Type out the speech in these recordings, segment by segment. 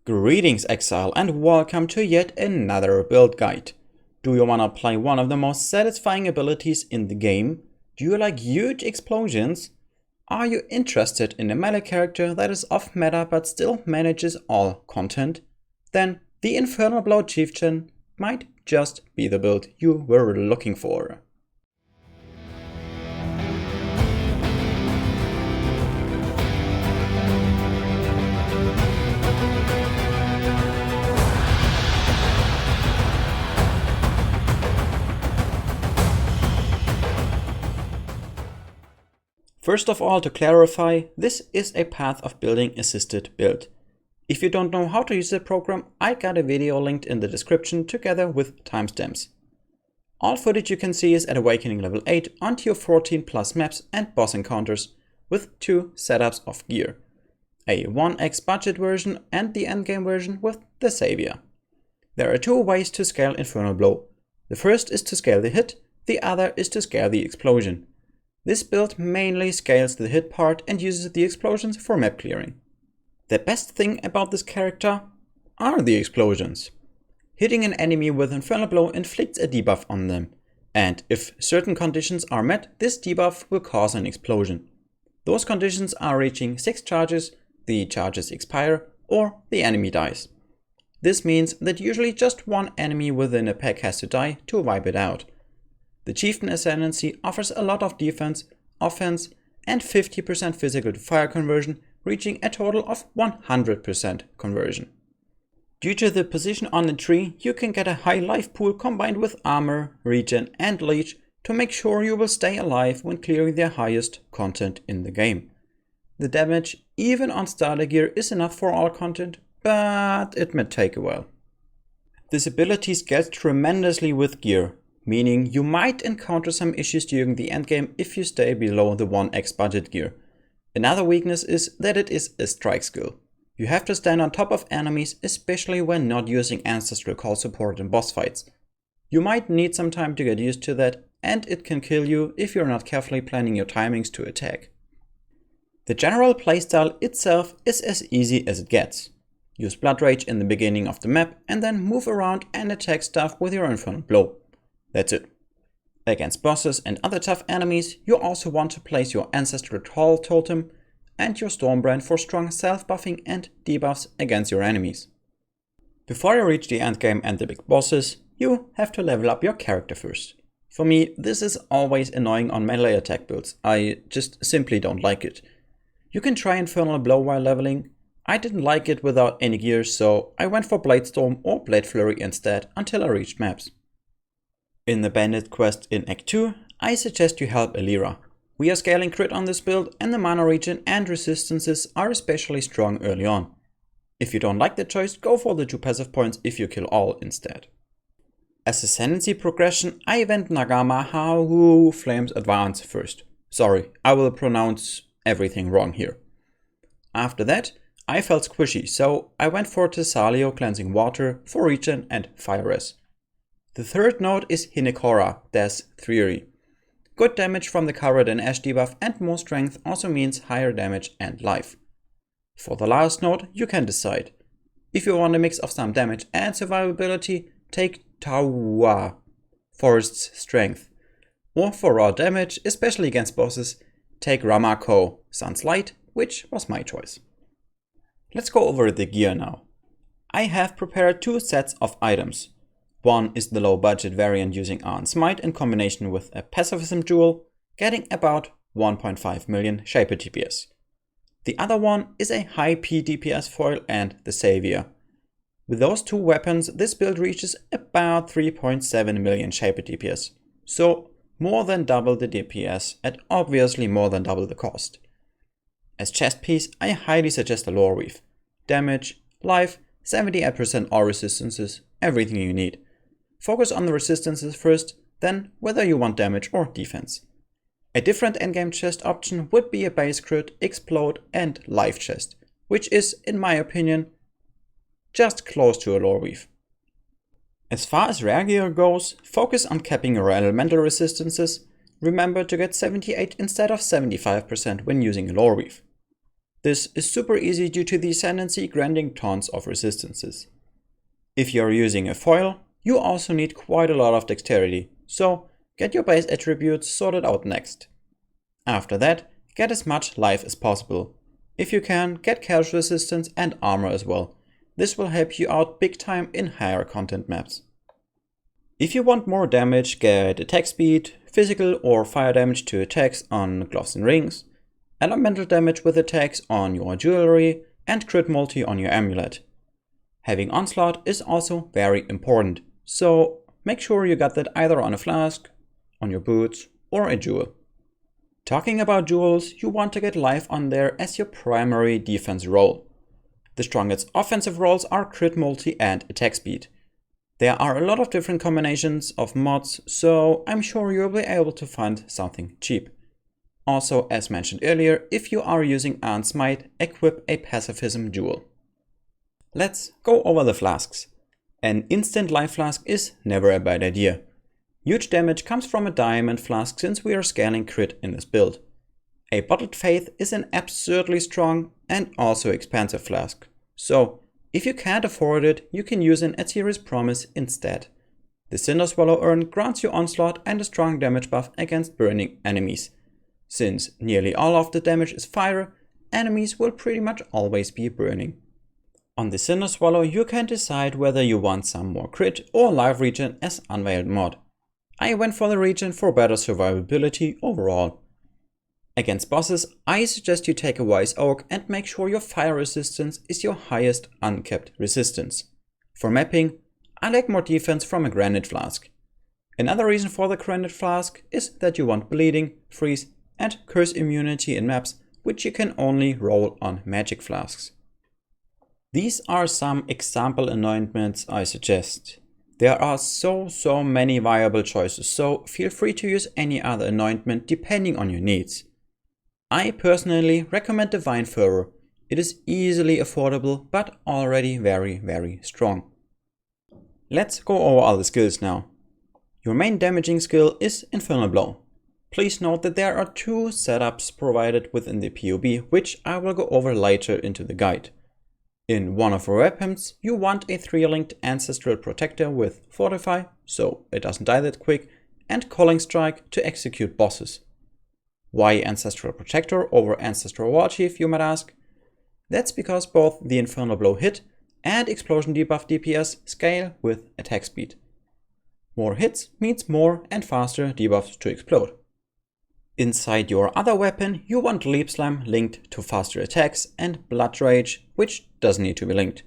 Greetings Exile and welcome to yet another build guide. Do you wanna play one of the most satisfying abilities in the game? Do you like huge explosions? Are you interested in a melee character that is off meta but still manages all content? Then the Infernal Blow Chieftain might just be the build you were looking for. First of all, to clarify, this is a path of building assisted build. If you don't know how to use the program, I got a video linked in the description together with timestamps. All footage you can see is at Awakening level 8 on tier 14 plus maps and boss encounters with 2 setups of gear. A 1x budget version and the endgame version with the Savior. There are 2 ways to scale Infernal Blow. The first is to scale the hit, the other is to scale the explosion. This build mainly scales the hit part and uses the explosions for map clearing. The best thing about this character are the explosions. Hitting an enemy with Infernal Blow inflicts a debuff on them, and if certain conditions are met, this debuff will cause an explosion. Those conditions are reaching 6 charges, the charges expire, or the enemy dies. This means that usually just one enemy within a pack has to die to wipe it out. The Chieftain Ascendancy offers a lot of defense, offense, and 50% physical to fire conversion, reaching a total of 100% conversion. Due to the position on the tree, you can get a high life pool combined with armor, regen, and leech to make sure you will stay alive when clearing the highest content in the game. The damage, even on starter gear, is enough for all content, but it may take a while. This ability scales tremendously with gear, meaning you might encounter some issues during the endgame if you stay below the 1x budget gear. Another weakness is that it is a strike skill. You have to stand on top of enemies, especially when not using Ancestral Call support in boss fights. You might need some time to get used to that, and it can kill you if you're not carefully planning your timings to attack. The general playstyle itself is as easy as it gets. Use Blood Rage in the beginning of the map and then move around and attack stuff with your Infernal Blow. That's it. Against bosses and other tough enemies, you also want to place your Ancestral Call totem and your Stormbrand for strong self-buffing and debuffs against your enemies. Before you reach the endgame and the big bosses, you have to level up your character first. For me, this is always annoying on melee attack builds. I just simply don't like it. You can try Infernal Blow while leveling. I didn't like it without any gear, so I went for Bladestorm or Blade Flurry instead until I reached maps. In the Bandit quest in Act 2, I suggest you help Elira. We are scaling crit on this build and the mana regen and resistances are especially strong early on. If you don't like the choice, go for the 2 passive points if you kill all instead. As Ascendancy Progression, I went Nagamaharu Flames Advance first. Sorry, I will pronounce everything wrong here. After that, I felt squishy, so I went for Tesalio Cleansing Water for regen and fire res. The third node is Hinekora, Death Theory. Good damage from the Covered in Ash debuff and more strength also means higher damage and life. For the last node, you can decide. If you want a mix of some damage and survivability, take Taua, Forest's Strength. Or for raw damage, especially against bosses, take Ramako, Sun's Light, which was my choice. Let's go over the gear now. I have prepared 2 sets of items. One is the low budget variant using Arn Smite in combination with a Pacifism Jewel, getting about 1.5 million Shaper DPS. The other one is a high P DPS foil and the Savior. With those 2 weapons, this build reaches about 3.7 million Shaper DPS, so more than double the DPS at obviously more than double the cost. As chest piece, I highly suggest a Lore Weave. Damage, life, 78% all resistances, everything you need. Focus on the resistances first, then whether you want damage or defense. A different endgame chest option would be a base crit, explode and life chest, which is, in my opinion, just close to a Lore Weave. As far as rare gear goes, focus on capping your elemental resistances. Remember to get 78 instead of 75% when using a Lore Weave. This is super easy due to the Ascendancy granting tons of resistances. If you are using a foil, you also need quite a lot of dexterity, so get your base attributes sorted out next. After that, get as much life as possible. If you can, get chaos resistance and armor as well. This will help you out big time in higher content maps. If you want more damage, get attack speed, physical or fire damage to attacks on gloves and rings, elemental damage with attacks on your jewelry, and crit multi on your amulet. Having onslaught is also very important, so make sure you got that either on a flask, on your boots, or a jewel. Talking about jewels, you want to get life on there as your primary defense role. The strongest offensive roles are crit multi and attack speed. There are a lot of different combinations of mods, so I'm sure you'll be able to find something cheap. Also, as mentioned earlier, if you are using Iron Smite, equip a pacifism jewel. Let's go over the flasks. An instant life flask is never a bad idea. Huge damage comes from a diamond flask since we are scaling crit in this build. A bottled faith is an absurdly strong and also expensive flask. So, if you can't afford it, you can use an Osiris Promise instead. The Cinder Swallow urn grants you onslaught and a strong damage buff against burning enemies. Since nearly all of the damage is fire, enemies will pretty much always be burning. On the Cinder Swallow you can decide whether you want some more crit or life regen as unveiled mod. I went for the regen for better survivability overall. Against bosses, I suggest you take a Wise Oak and make sure your fire resistance is your highest uncapped resistance. For mapping, I like more defense from a Granite Flask. Another reason for the Granite Flask is that you want bleeding, freeze and curse immunity in maps which you can only roll on magic flasks. These are some example anointments I suggest. There are so many viable choices, so feel free to use any other anointment depending on your needs. I personally recommend Divine Fervor. It is easily affordable but already very strong. Let's go over all the skills now. Your main damaging skill is Infernal Blow. Please note that there are two setups provided within the PoE, which I will go over later into the guide. In one of your weapons, you want a 3-linked Ancestral Protector with Fortify, so it doesn't die that quick, and Calling Strike to execute bosses. Why Ancestral Protector over Ancestral War Chief, you might ask? That's because both the Infernal Blow hit and Explosion debuff DPS scale with attack speed. More hits means more and faster debuffs to explode. Inside your other weapon, you want Leap Slam linked to faster attacks and Blood Rage, which doesn't need to be linked.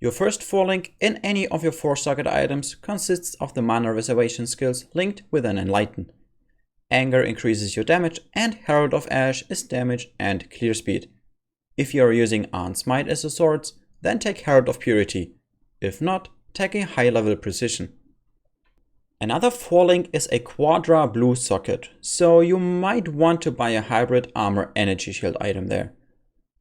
Your first 4-link in any of your 4-socket items consists of the mana reservation skills linked with an Enlighten. Anger increases your damage and Herald of Ash is damage and clear speed. If you are using Iron Smite as a sword, then take Herald of Purity. If not, take a high level Precision. Another 4-link is a Quadra blue socket, so you might want to buy a hybrid armor energy shield item there.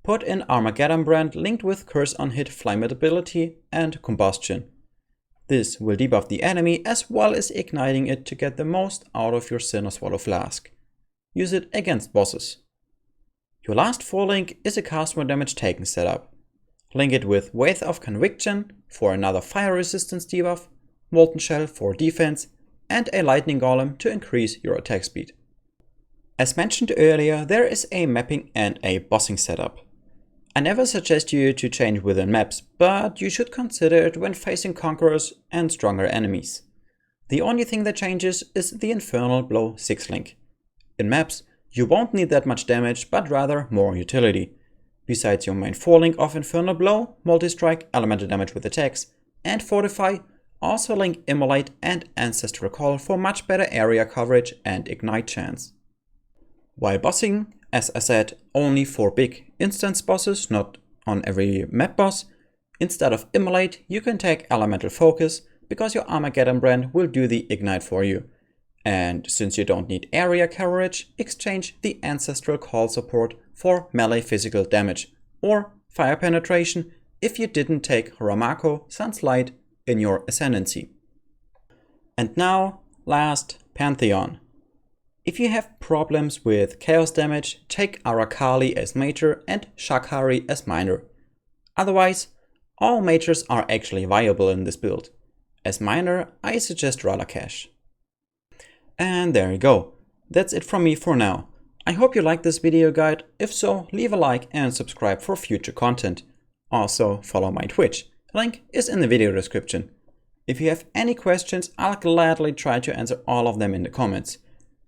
Put in Armageddon brand linked with Curse on Hit Flammability and Combustion. This will debuff the enemy as well as igniting it to get the most out of your Cinder Swallow flask. Use it against bosses. Your last 4-link is a cast more damage taken setup. Link it with Wraith of Conviction for another fire resistance debuff, Molten Shell for defense, and a Lightning Golem to increase your attack speed. As mentioned earlier, there is a mapping and a bossing setup. I never suggest you to change within maps, but you should consider it when facing conquerors and stronger enemies. The only thing that changes is the Infernal Blow 6-link. In maps, you won't need that much damage, but rather more utility. Besides your main 4-link of Infernal Blow, Multi-Strike, Elemental Damage with attacks, and Fortify, also link Immolate and Ancestral Call for much better area coverage and ignite chance. While bossing, as I said, only for big instance bosses, not on every map boss, instead of Immolate you can take Elemental Focus because your Armageddon brand will do the ignite for you. And since you don't need area coverage, exchange the Ancestral Call support for melee physical damage or fire penetration if you didn't take Ramako Sunslight in your Ascendancy. And now, last, Pantheon. If you have problems with chaos damage, take Arakali as major and Shakhari as minor. Otherwise, all majors are actually viable in this build. As minor, I suggest Ralakash. And there you go. That's it from me for now. I hope you liked this video guide. If so, leave a like and subscribe for future content. Also, follow my Twitch. Link is in the video description. If you have any questions, I'll gladly try to answer all of them in the comments.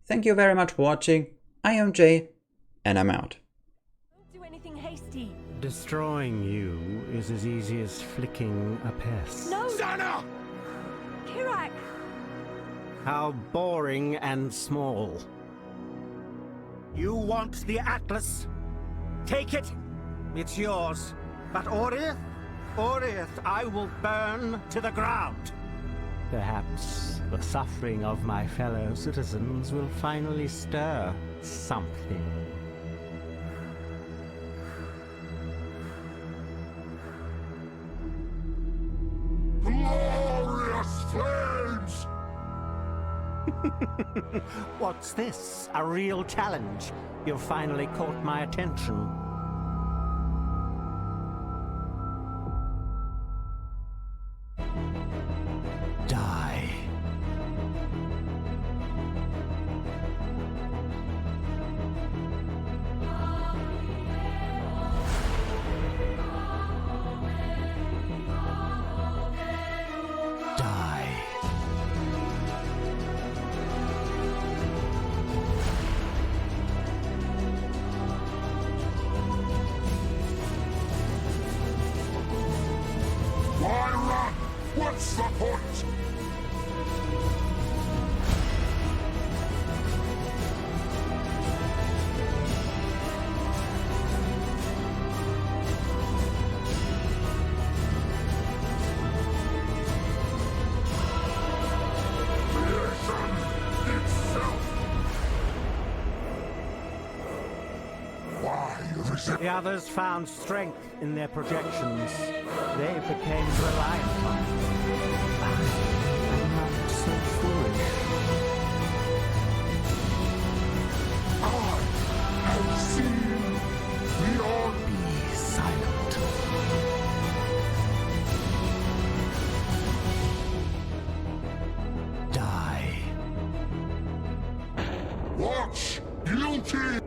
Thank you very much for watching. I am Jay, and I'm out. Don't do anything hasty. Destroying you is as easy as flicking a pest. No! Sana! Kirak! How boring and small. You want the Atlas? Take it. It's yours. But Oriath, I will burn to the ground. Perhaps the suffering of my fellow citizens will finally stir something. Glorious flames! What's this? A real challenge? You've finally caught my attention. Die. Die. Why run? What's the point? The others found strength in their projections. They became reliant on it. I am not so foolish. I have seen beyond. Be silent. Die. Watch guilty.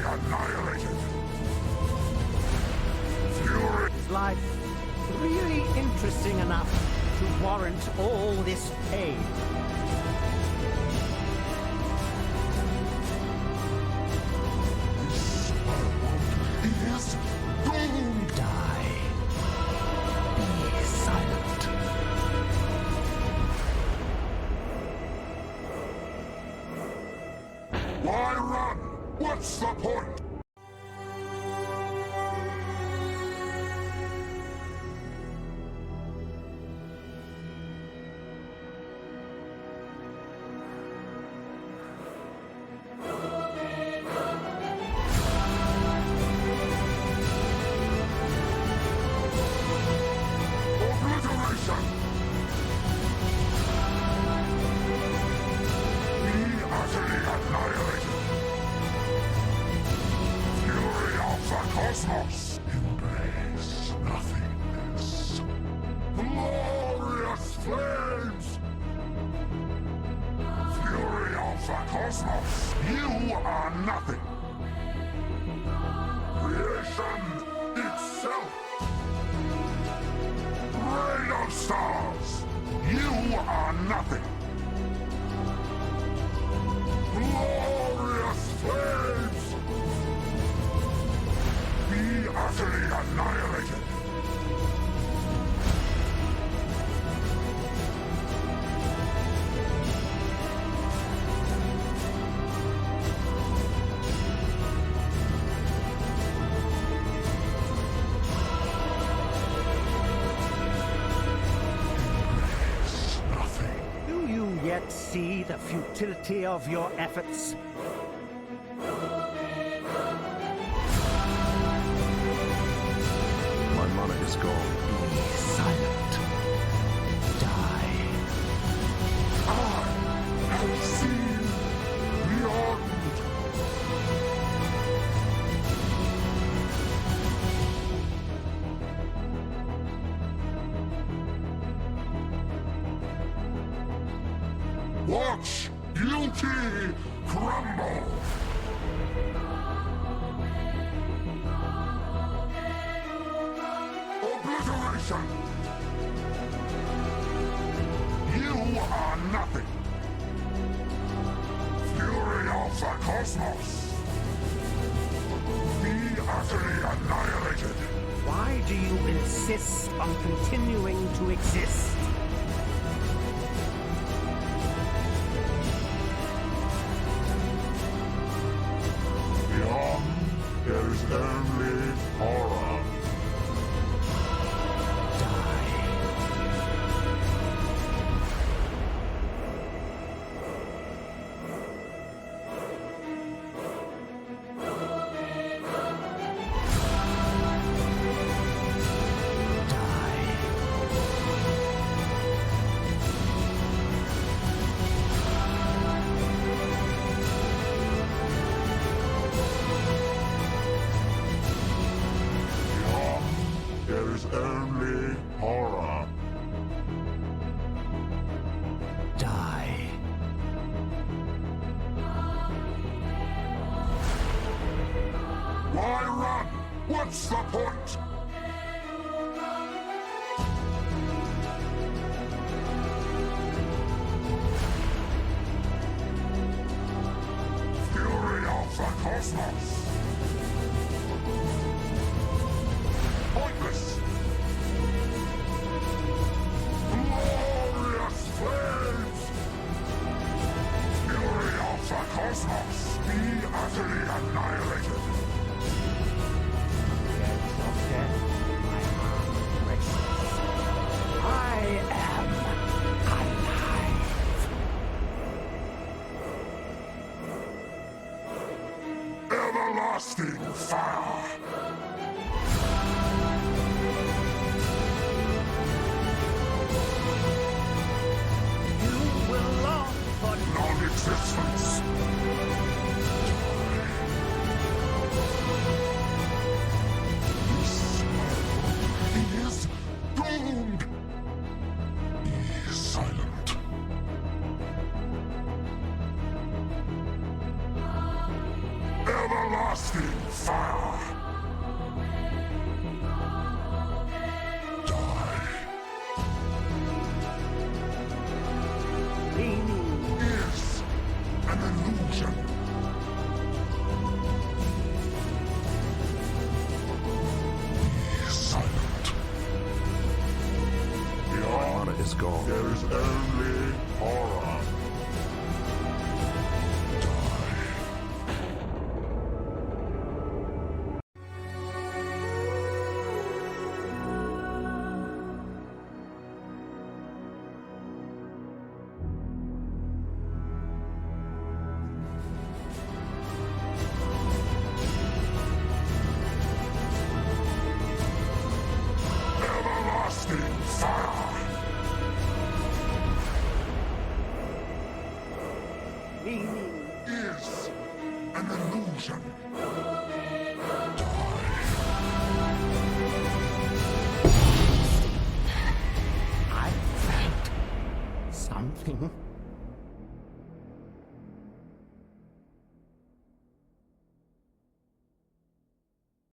Annihilated. Fury. Life really interesting enough to warrant all this pain. This world is doomed. Die. Be silent. Why run? What's the point? Obliteration! Be utterly annihilated. Fury of the cosmos! Embrace nothingness. Glorious flames! Fury of the cosmos! You are nothing! Creation itself! Rain of stars! You are nothing! Glorious flames! Be utterly annihilated! yet see the futility of your efforts? My mana is gone. Be silent. Die. I have seen beyond. Watch beauty crumble! Obliteration! You are nothing! Fury of the cosmos! Be utterly annihilated! Why do you insist on continuing to exist? Beyond, there is only horror. There is only horror. Die. Why run? What's the point? Fury of the cosmos. Pointless. Glorious flames. Fury of the cosmos. Be utterly annihilated. I am alive. Everlasting fire. You will long for Non-existence. He is doomed. Be silent. Everlasting fire. Die. meaning. Is an illusion. Be silent. Beyond Mana is gone. there is only horror. Die. Everlasting fire. Meaning. Is an illusion. I felt something